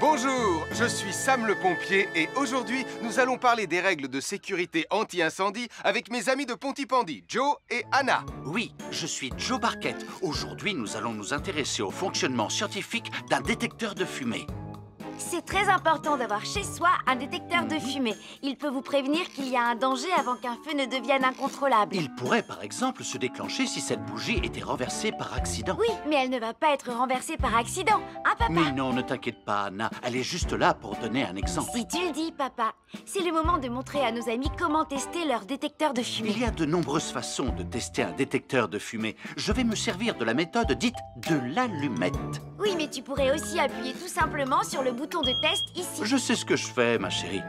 Bonjour, je suis Sam le pompier et aujourd'hui, nous allons parler des règles de sécurité anti-incendie avec mes amis de Pontypandy, Joe et Anna. Oui, je suis Joe Barquette. Aujourd'hui, nous allons nous intéresser au fonctionnement scientifique d'un détecteur de fumée. C'est très important d'avoir chez soi un détecteur de fumée. Il peut vous prévenir qu'il y a un danger avant qu'un feu ne devienne incontrôlable. Il pourrait, par exemple, se déclencher si cette bougie était renversée par accident. Oui, mais elle ne va pas être renversée par accident, hein, papa? Mais non, ne t'inquiète pas, Anna. Elle est juste là pour donner un exemple. Si tu le dis, papa. C'est le moment de montrer à nos amis comment tester leur détecteur de fumée. Il y a de nombreuses façons de tester un détecteur de fumée. Je vais me servir de la méthode dite de l'allumette. Oui, mais tu pourrais aussi appuyer tout simplement sur le bouton de test ici. Je sais ce que je fais, ma chérie.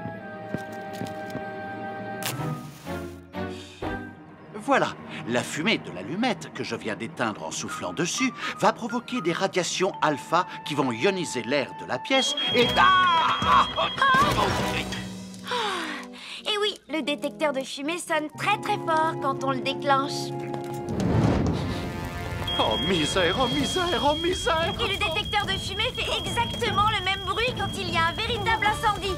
Voilà, la fumée de l'allumette que je viens d'éteindre en soufflant dessus va provoquer des radiations alpha qui vont ioniser l'air de la pièce et... Et oui, le détecteur de fumée sonne très très fort quand on le déclenche. Oh misère, oh misère, oh misère! Et le détecteur de fumée fait exactement le même bruit quand il y a un véritable incendie.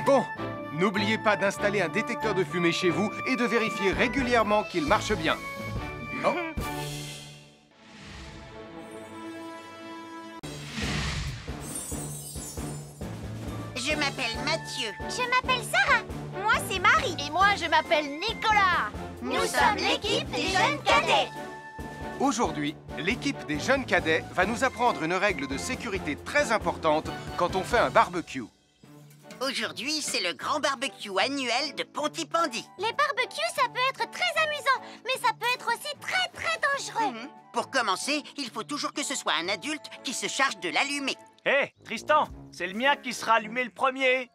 Bon, n'oubliez pas d'installer un détecteur de fumée chez vous et de vérifier régulièrement qu'il marche bien. Oh. Je m'appelle Mathieu. Je m'appelle Sarah. Moi, c'est Marie. Et moi, je m'appelle Nicolas. Nous sommes l'équipe des jeunes cadets. Aujourd'hui, l'équipe des jeunes cadets va nous apprendre une règle de sécurité très importante quand on fait un barbecue. Aujourd'hui, c'est le grand barbecue annuel de Pontypandy. Les barbecues, ça peut être très amusant, mais ça peut être aussi très très dangereux. Pour commencer, il faut toujours que ce soit un adulte qui se charge de l'allumer. Hé, Tristan, c'est le mien qui sera allumé le premier.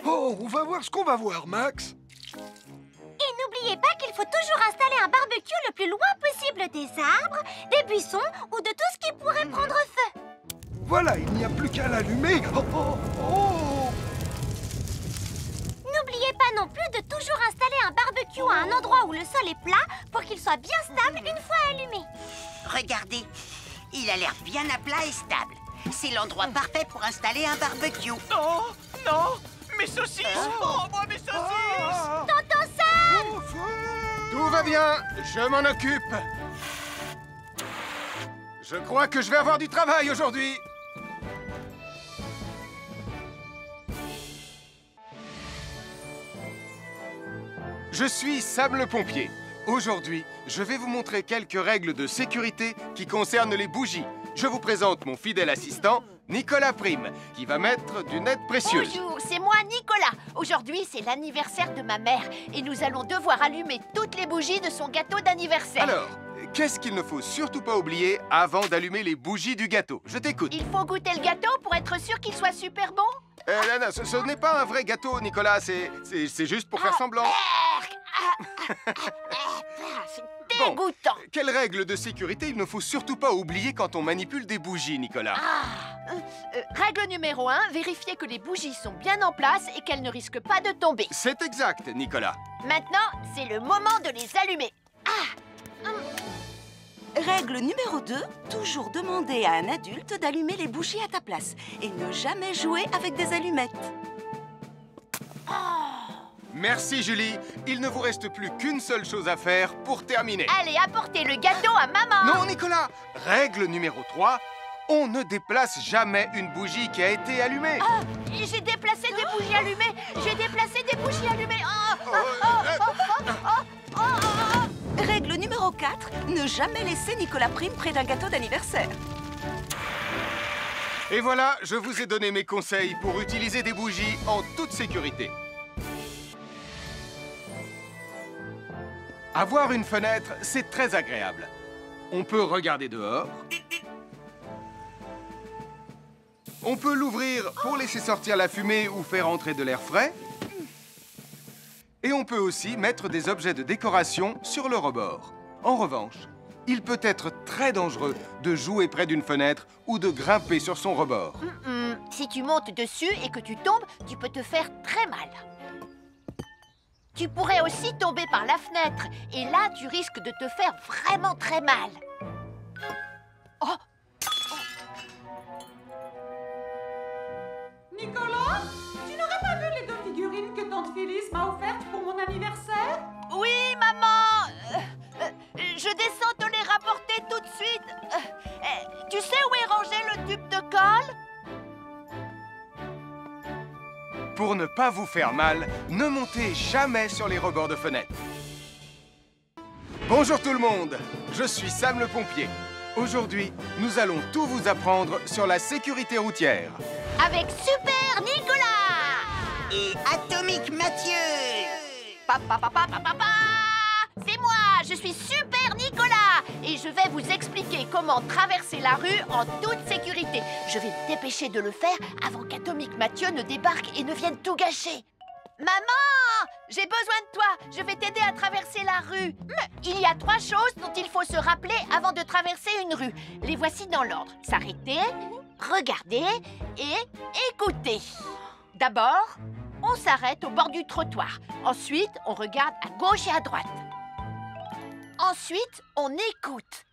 Oh, on va voir ce qu'on va voir, Max. Et n'oubliez pas qu'il faut toujours installer un barbecue le plus loin possible des arbres, des buissons ou de tout ce qui pourrait prendre feu. Voilà, il n'y a plus qu'à l'allumer. Oh, oh, oh. N'oubliez pas non plus de toujours installer un barbecue à un endroit où le sol est plat pour qu'il soit bien stable une fois allumé. Regardez, il a l'air bien à plat et stable. C'est l'endroit parfait pour installer un barbecue. Non, non, mes saucisses. Oh, moi, mes saucisses. Tonton Sam! Tout va bien, je m'en occupe. Je crois que je vais avoir du travail aujourd'hui. Je suis Sam le pompier. Aujourd'hui, je vais vous montrer quelques règles de sécurité qui concernent les bougies. Je vous présente mon fidèle assistant, Nicolas Prime, qui va mettre d'une aide précieuse. Bonjour, c'est moi Nicolas. Aujourd'hui, c'est l'anniversaire de ma mère et nous allons devoir allumer toutes les bougies de son gâteau d'anniversaire. Alors, qu'est-ce qu'il ne faut surtout pas oublier avant d'allumer les bougies du gâteau? Je t'écoute. Il faut goûter le gâteau pour être sûr qu'il soit super bon. Non, ce n'est pas un vrai gâteau, Nicolas. C'est juste pour faire semblant. C'est dégoûtant. Quelle règle de sécurité il ne faut surtout pas oublier quand on manipule des bougies, Nicolas? Règle numéro 1, vérifier que les bougies sont bien en place et qu'elles ne risquent pas de tomber. C'est exact, Nicolas. Maintenant, c'est le moment de les allumer. Règle numéro 2, toujours demander à un adulte d'allumer les bougies à ta place et ne jamais jouer avec des allumettes. Merci, Julie. Il ne vous reste plus qu'une seule chose à faire pour terminer. Allez, apportez le gâteau à maman. Non, Nicolas. Règle numéro 3, on ne déplace jamais une bougie qui a été allumée. J'ai déplacé des bougies allumées. J'ai déplacé des bougies allumées. Règle numéro 4, ne jamais laisser Nicolas Prime près d'un gâteau d'anniversaire. Et voilà, je vous ai donné mes conseils pour utiliser des bougies en toute sécurité. Avoir une fenêtre, c'est très agréable. On peut regarder dehors. On peut l'ouvrir pour laisser sortir la fumée ou faire entrer de l'air frais. Et on peut aussi mettre des objets de décoration sur le rebord. En revanche, il peut être très dangereux de jouer près d'une fenêtre ou de grimper sur son rebord. Si tu montes dessus et que tu tombes, tu peux te faire très mal. Tu pourrais aussi tomber par la fenêtre. Et là, tu risques de te faire vraiment très mal. Oh, Nicolas, tu n'aurais pas vu les 2 figurines que tante Phyllis m'a offertes pour mon anniversaire? oui, maman. Je descends te les rapporter tout de suite. Tu sais où est rangé le tube de colle? Pour ne pas vous faire mal, ne montez jamais sur les rebords de fenêtres. Bonjour tout le monde, je suis Sam le pompier. Aujourd'hui, nous allons tout vous apprendre sur la sécurité routière. Avec Super Nicolas. Et Atomique Mathieu. C'est moi, je suis Super Nicolas et je vais vous expliquer comment traverser la rue en toute sécurité. Je vais me dépêcher de le faire avant qu'Atomique Mathieu ne débarque et ne vienne tout gâcher. Maman, j'ai besoin de toi, je vais t'aider à traverser la rue. Il y a 3 choses dont il faut se rappeler avant de traverser une rue. Les voici dans l'ordre. S'arrêter, regarder et écouter. D'abord, on s'arrête au bord du trottoir. Ensuite, on regarde à gauche et à droite. Ensuite, on écoute.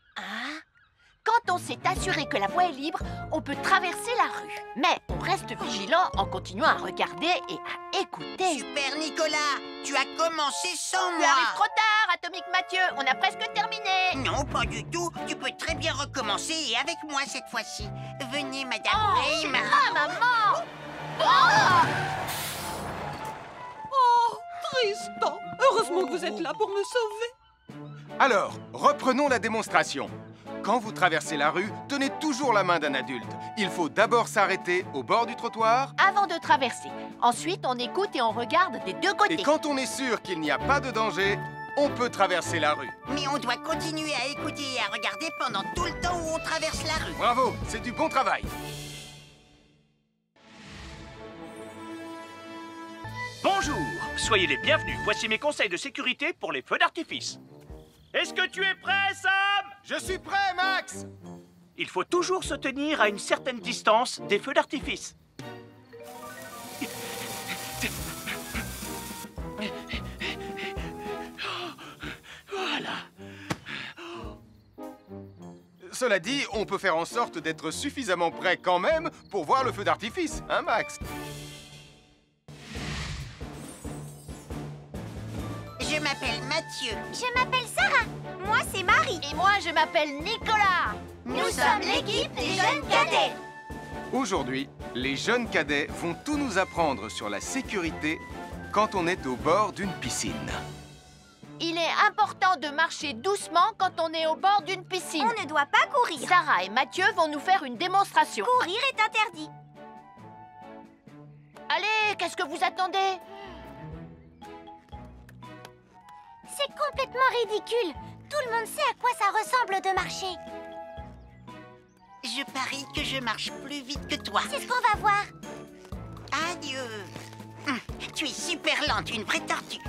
Quand on s'est assuré que la voie est libre, on peut traverser la rue. Mais on reste vigilant en continuant à regarder et à écouter. Super Nicolas, tu as commencé sans Tu moi. arrives trop tard, Atomique Mathieu. On a presque terminé. Non, pas du tout. Tu peux très bien recommencer et avec moi cette fois-ci. Venez, Madame Raymond. Maman. Oh, Tristan, heureusement que vous êtes là pour me sauver. Alors, reprenons la démonstration. Quand vous traversez la rue, tenez toujours la main d'un adulte. Il faut d'abord s'arrêter au bord du trottoir. Avant de traverser. Ensuite, on écoute et on regarde des 2 côtés. Et quand on est sûr qu'il n'y a pas de danger, on peut traverser la rue. Mais on doit continuer à écouter et à regarder pendant tout le temps où on traverse la rue. Bravo, c'est du bon travail. Bonjour, soyez les bienvenus. Voici mes conseils de sécurité pour les feux d'artifice. Est-ce que tu es prêt, Sam? Je suis prêt, Max! Il faut toujours se tenir à une certaine distance des feux d'artifice. Voilà. Cela dit, on peut faire en sorte d'être suffisamment prêt quand même pour voir le feu d'artifice, hein, Max? Je m'appelle Mathieu. Je m'appelle Sarah. Moi, c'est Marie. Et moi, je m'appelle Nicolas. Nous sommes l'équipe des jeunes cadets. Aujourd'hui, les jeunes cadets vont tout nous apprendre sur la sécurité quand on est au bord d'une piscine. Il est important de marcher doucement quand on est au bord d'une piscine. On ne doit pas courir. Sarah et Mathieu vont nous faire une démonstration. Courir est interdit. Allez, qu'est-ce que vous attendez? C'est complètement ridicule. Tout le monde sait à quoi ça ressemble de marcher. Je parie que je marche plus vite que toi. C'est ce qu'on va voir. Adieu. Tu es super lente, une vraie tortue.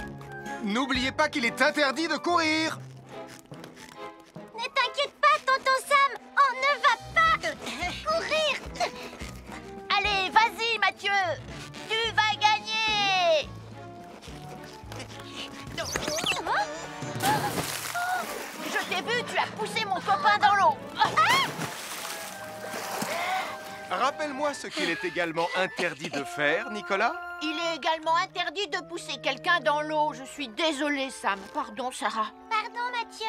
N'oubliez pas qu'il est interdit de courir! Ne t'inquiète pas, tonton Sam. On ne va pas courir. Allez, vas-y, Mathieu. Tu vas gagner. Je t'ai vu, tu as poussé mon copain dans l'eau. Rappelle-moi ce qu'il est également interdit de faire, Nicolas. Il est également interdit de pousser quelqu'un dans l'eau. Je suis désolée, Sam. Pardon, Sarah. Pardon, Mathieu.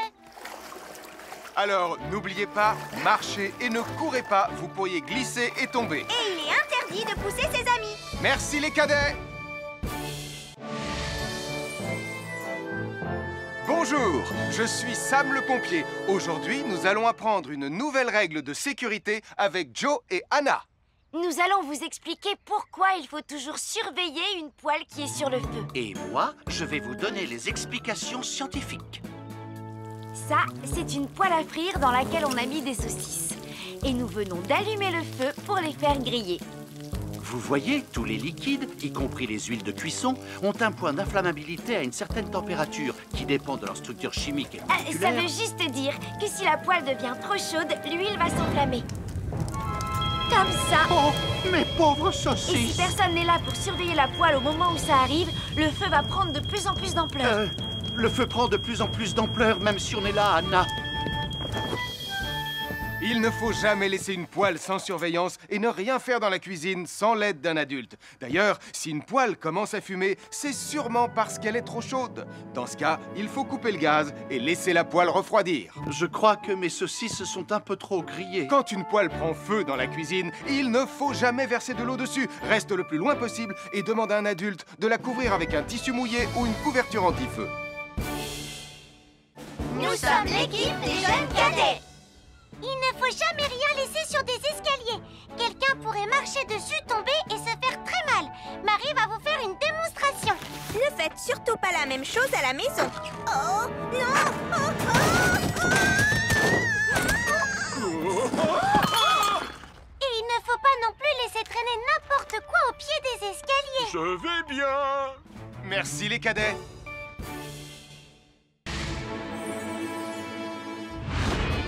Alors, n'oubliez pas, marchez et ne courez pas, vous pourriez glisser et tomber. Et il est interdit de pousser ses amis. Merci les cadets! Bonjour, je suis Sam le pompier. Aujourd'hui, nous allons apprendre une nouvelle règle de sécurité avec Joe et Anna. Nous allons vous expliquer pourquoi il faut toujours surveiller une poêle qui est sur le feu. Et moi, je vais vous donner les explications scientifiques. Ça, c'est une poêle à frire dans laquelle on a mis des saucisses. Et nous venons d'allumer le feu pour les faire griller. Vous voyez, tous les liquides, y compris les huiles de cuisson, ont un point d'inflammabilité à une certaine température qui dépend de leur structure chimique et Ça moléculaire. veut juste dire que si la poêle devient trop chaude, l'huile va s'enflammer. Comme ça. Oh, mes pauvres Et si saucisses! personne n'est là pour surveiller la poêle au moment où ça arrive, le feu va prendre de plus en plus d'ampleur. Le feu prend de plus en plus d'ampleur, même si on est là, Anna. Il ne faut jamais laisser une poêle sans surveillance et ne rien faire dans la cuisine sans l'aide d'un adulte. D'ailleurs, si une poêle commence à fumer, c'est sûrement parce qu'elle est trop chaude. Dans ce cas, il faut couper le gaz et laisser la poêle refroidir. Je crois que mes saucisses sont un peu trop grillées. Quand une poêle prend feu dans la cuisine, il ne faut jamais verser de l'eau dessus. Reste le plus loin possible et demande à un adulte de la couvrir avec un tissu mouillé ou une couverture anti-feu. Nous sommes l'équipe des jeunes cadets. Il ne faut jamais rien laisser sur des escaliers. Quelqu'un pourrait marcher dessus, tomber et se faire très mal. Marie va vous faire une démonstration. Ne faites surtout pas la même chose à la maison. Oh, non! Et il ne faut pas non plus laisser traîner n'importe quoi au pied des escaliers. Je vais bien. Merci les cadets.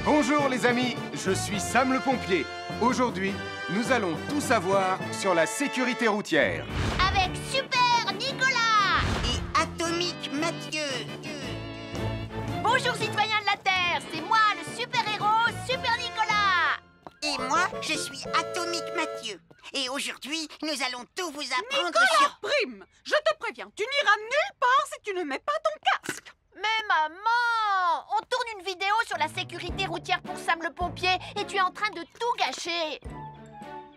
Bonjour les amis, je suis Sam le pompier. Aujourd'hui, nous allons tout savoir sur la sécurité routière. Avec Super Nicolas! Et Atomique Mathieu. Bonjour citoyens de la Terre, c'est moi le super-héros Super Nicolas! Et moi, je suis Atomique Mathieu. Et aujourd'hui, nous allons tout vous apprendre Nicolas sur... Prime, je te préviens, tu n'iras nulle part si tu ne mets pas ton casque. Mais maman! On tourne une vidéo sur la sécurité routière pour Sam le pompier et tu es en train de tout gâcher!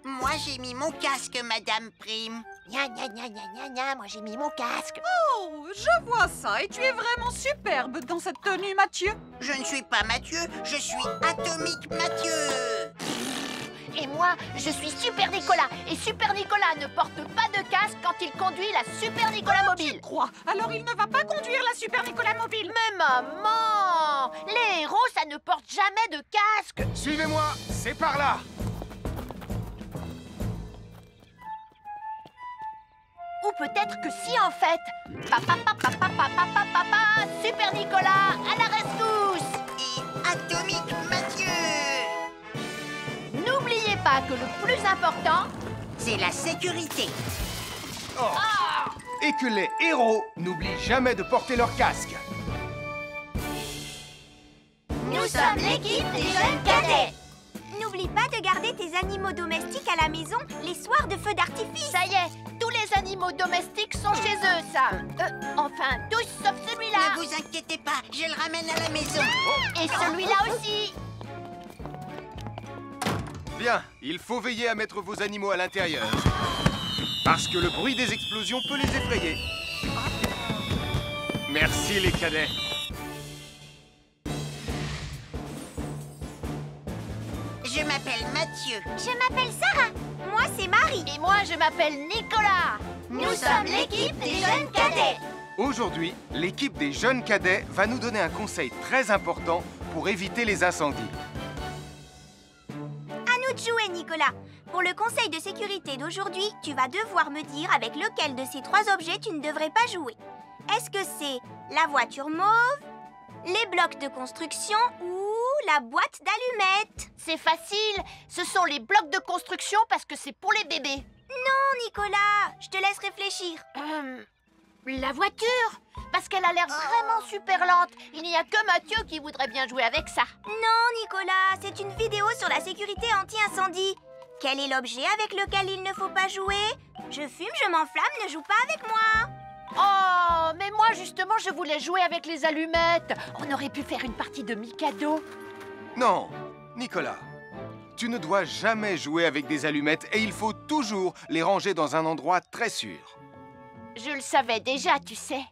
Moi, j'ai mis mon casque, Madame Prime. Gna gna gna gna gna gna, moi j'ai mis mon casque. Oh, je vois ça et tu es vraiment superbe dans cette tenue, Mathieu. Je ne suis pas Mathieu, je suis Atomique Mathieu. Et moi, je suis Super Nicolas. Et Super Nicolas ne porte pas de casque quand il conduit la Super Nicolas Mobile. Tu crois? Alors il ne va pas conduire la Super Nicolas Mobile. Mais maman! Les héros, ça ne porte jamais de casque. Suivez-moi, c'est par là. Ou peut-être que si, en fait. Papa, papa, papa, papa, papa, Super Nicolas, à la rescousse! Et Atomique Mathieu. N'oubliez pas que le plus important, C'est la sécurité. Oh. Et que les héros n'oublient jamais de porter leur casque. Nous sommes l'équipe des jeunes cadets. N'oublie pas de garder tes animaux domestiques à la maison les soirs de feux d'artifice. ça y est, tous les animaux domestiques sont chez eux, Sam. Enfin, tous sauf celui-là. Ne vous inquiétez pas, je le ramène à la maison. Et celui-là aussi. Bien, il faut veiller à mettre vos animaux à l'intérieur. Parce que le bruit des explosions peut les effrayer. Merci les cadets. Je m'appelle Mathieu. Je m'appelle Sarah. Moi, c'est Marie. Et moi, je m'appelle Nicolas. Nous sommes l'équipe des jeunes cadets. Aujourd'hui, l'équipe des jeunes cadets va nous donner un conseil très important pour éviter les incendies. À nous de jouer, Nicolas. Pour le conseil de sécurité d'aujourd'hui, tu vas devoir me dire avec lequel de ces 3 objets tu ne devrais pas jouer. Est-ce que c'est la voiture mauve, les blocs de construction ou la boîte d'allumettes? C'est facile. Ce sont les blocs de construction parce que c'est pour les bébés. Non, Nicolas, je te laisse réfléchir. La voiture, parce qu'elle a l'air vraiment super lente. Il n'y a que Mathieu qui voudrait bien jouer avec ça. Non, Nicolas, c'est une vidéo sur la sécurité anti-incendie. Quel est l'objet avec lequel il ne faut pas jouer? Je fume, je m'enflamme, ne joue pas avec moi. Oh, mais moi justement, je voulais jouer avec les allumettes. On aurait pu faire une partie de Mikado. Non, Nicolas, tu ne dois jamais jouer avec des allumettes et il faut toujours les ranger dans un endroit très sûr. Je le savais déjà, tu sais.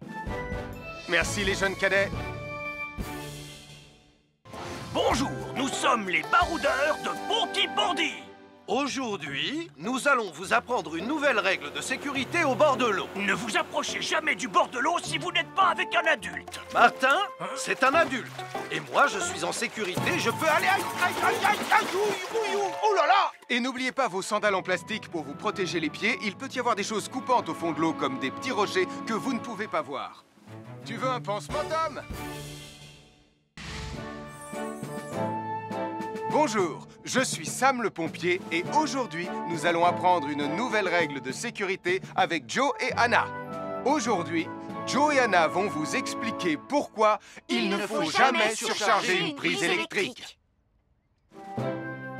Merci les jeunes cadets. Bonjour, nous sommes les baroudeurs de Pontypandy. Aujourd'hui, nous allons vous apprendre une nouvelle règle de sécurité au bord de l'eau. Ne vous approchez jamais du bord de l'eau si vous n'êtes pas avec un adulte. Martin, c'est un adulte. Et moi, je suis en sécurité, je peux aller... Aïe, aïe, aïe, aïe, aïe, ouïe, ouïe, oh là là! Et n'oubliez pas vos sandales en plastique pour vous protéger les pieds. Il peut y avoir des choses coupantes au fond de l'eau comme des petits rochers que vous ne pouvez pas voir. Tu veux un pansement, Tom? Bonjour, je suis Sam le pompier et aujourd'hui, nous allons apprendre une nouvelle règle de sécurité avec Joe et Anna. Aujourd'hui, Joe et Anna vont vous expliquer pourquoi il ne faut jamais surcharger une prise électrique.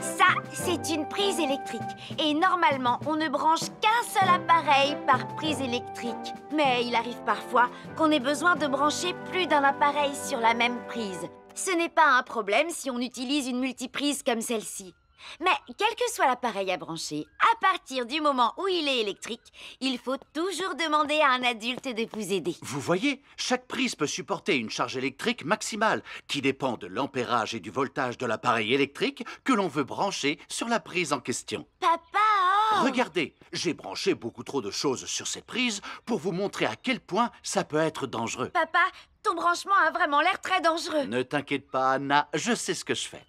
Ça, c'est une prise électrique. Et normalement, on ne branche qu'un seul appareil par prise électrique. Mais il arrive parfois qu'on ait besoin de brancher plus d'un appareil sur la même prise. Ce n'est pas un problème si on utilise une multiprise comme celle-ci. Mais quel que soit l'appareil à brancher, à partir du moment où il est électrique, il faut toujours demander à un adulte de vous aider. Vous voyez, chaque prise peut supporter une charge électrique maximale qui dépend de l'ampérage et du voltage de l'appareil électrique que l'on veut brancher sur la prise en question. Papa! Regardez, j'ai branché beaucoup trop de choses sur cette prise pour vous montrer à quel point ça peut être dangereux. Papa, ton branchement a vraiment l'air très dangereux. Ne t'inquiète pas, Anna, je sais ce que je fais.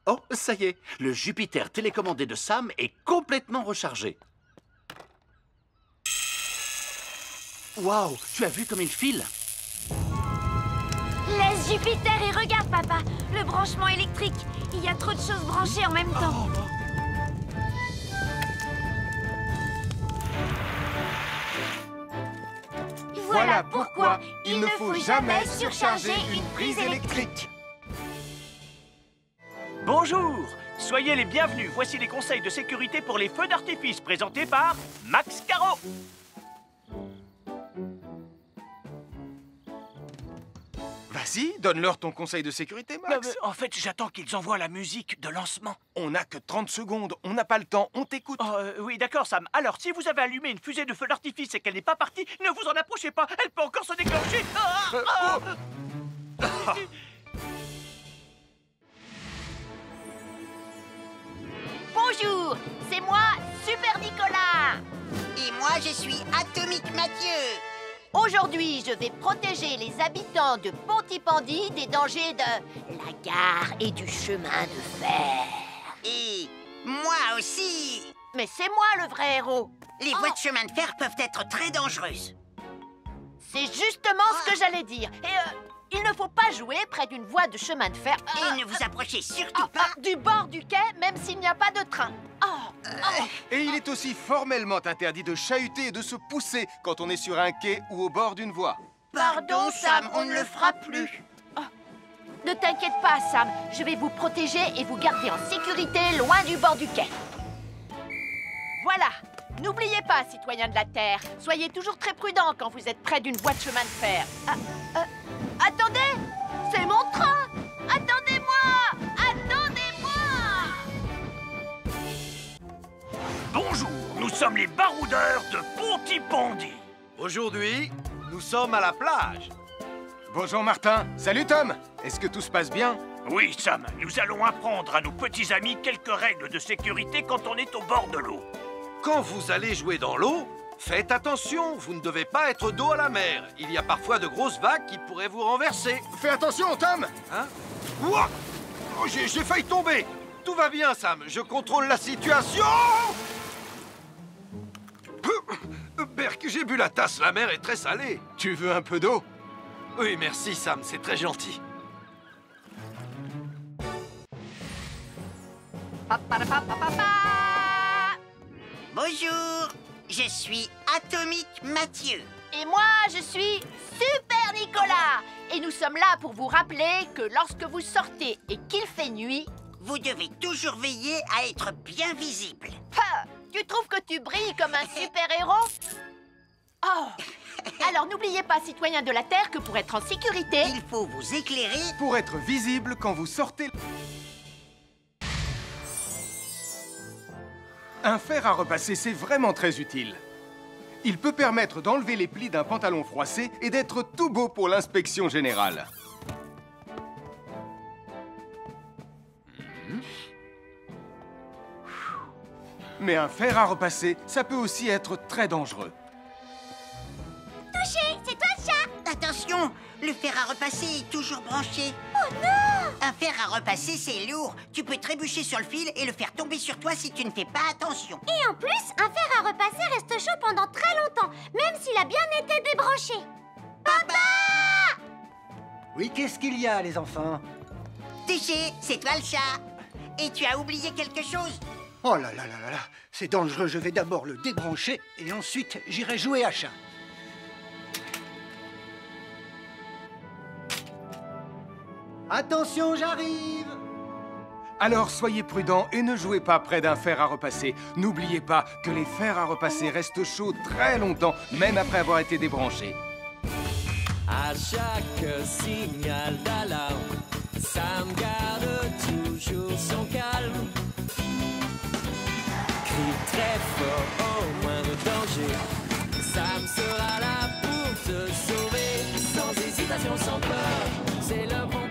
Oh, ça y est, le Jupiter télécommandé de Sam est complètement rechargé. Waouh, tu as vu comme il file? Laisse Jupiter et regarde, papa. Le branchement électrique. Il y a trop de choses branchées en même temps. Voilà pourquoi il ne faut jamais surcharger une prise électrique. Bonjour, soyez les bienvenus. Voici les conseils de sécurité pour les feux d'artifice présentés par Max Caro. Vas-y, donne-leur ton conseil de sécurité, Max. En fait, j'attends qu'ils envoient la musique de lancement. On n'a que 30 secondes, on n'a pas le temps, on t'écoute. Oui, d'accord, Sam. Alors, si vous avez allumé une fusée de feu d'artifice et qu'elle n'est pas partie, ne vous en approchez pas. Elle peut encore se déclencher. Bonjour, c'est moi, Super Nicolas. Et moi, je suis Atomique Mathieu. Aujourd'hui, je vais protéger les habitants de Pontypandy des dangers de la gare et du chemin de fer. Et moi aussi. Mais c'est moi le vrai héros. Les voies de chemin de fer peuvent être très dangereuses. C'est justement ce que j'allais dire. Et il ne faut pas jouer près d'une voie de chemin de fer. Et ne vous approchez surtout pas du bord du quai, même s'il n'y a pas de train. Et il est aussi formellement interdit de chahuter et de se pousser quand on est sur un quai ou au bord d'une voie. Pardon, Sam, on ne le fera plus. Ne t'inquiète pas, Sam. Je vais vous protéger et vous garder en sécurité loin du bord du quai. Voilà. N'oubliez pas, citoyens de la Terre, soyez toujours très prudents quand vous êtes près d'une voie de chemin de fer. Attendez! C'est mon train! Attendez-moi! Attendez-moi! Bonjour, nous sommes les baroudeurs de Pontypandy. Aujourd'hui, nous sommes à la plage. Bonjour Martin. Salut Tom. Est-ce que tout se passe bien? Oui, Sam, nous allons apprendre à nos petits amis quelques règles de sécurité quand on est au bord de l'eau. Quand vous allez jouer dans l'eau, faites attention, vous ne devez pas être dos à la mer. Il y a parfois de grosses vagues qui pourraient vous renverser. Fais attention, Tom! Hein? Ouah! Oh, j'ai failli tomber. Tout va bien, Sam, je contrôle la situation. Berk, j'ai bu la tasse, la mer est très salée. Tu veux un peu d'eau? Oui, merci, Sam, c'est très gentil. Bonjour, je suis Atomique Mathieu. Et moi, je suis Super Nicolas. Et nous sommes là pour vous rappeler que lorsque vous sortez et qu'il fait nuit, vous devez toujours veiller à être bien visible. Tu trouves que tu brilles comme un super-héros? Oh! Alors n'oubliez pas, citoyens de la Terre, que pour être en sécurité, il faut vous éclairer pour être visible quand vous sortez. Un fer à repasser, c'est vraiment très utile. Il peut permettre d'enlever les plis d'un pantalon froissé et d'être tout beau pour l'inspection générale. Mais un fer à repasser, ça peut aussi être très dangereux. Touché, c'est toi le chat! Attention, le fer à repasser est toujours branché. Oh non! Un fer à repasser, c'est lourd. Tu peux trébucher sur le fil et le faire tomber sur toi si tu ne fais pas attention. Et en plus, un fer à repasser reste chaud pendant très longtemps, même s'il a bien été débranché. Papa! Oui, qu'est-ce qu'il y a, les enfants? Touché, c'est toi le chat. Et tu as oublié quelque chose? Oh là là là là là, c'est dangereux, je vais d'abord le débrancher et ensuite j'irai jouer à chat. Attention, j'arrive! Alors soyez prudents et ne jouez pas près d'un fer à repasser. N'oubliez pas que les fers à repasser restent chauds très longtemps, même après avoir été débranchés. À chaque signal d'alarme, Sam garde toujours son calme. Crie très fort au moindre danger, Sam sera là pour te sauver. Sans hésitation, sans peur, c'est le bon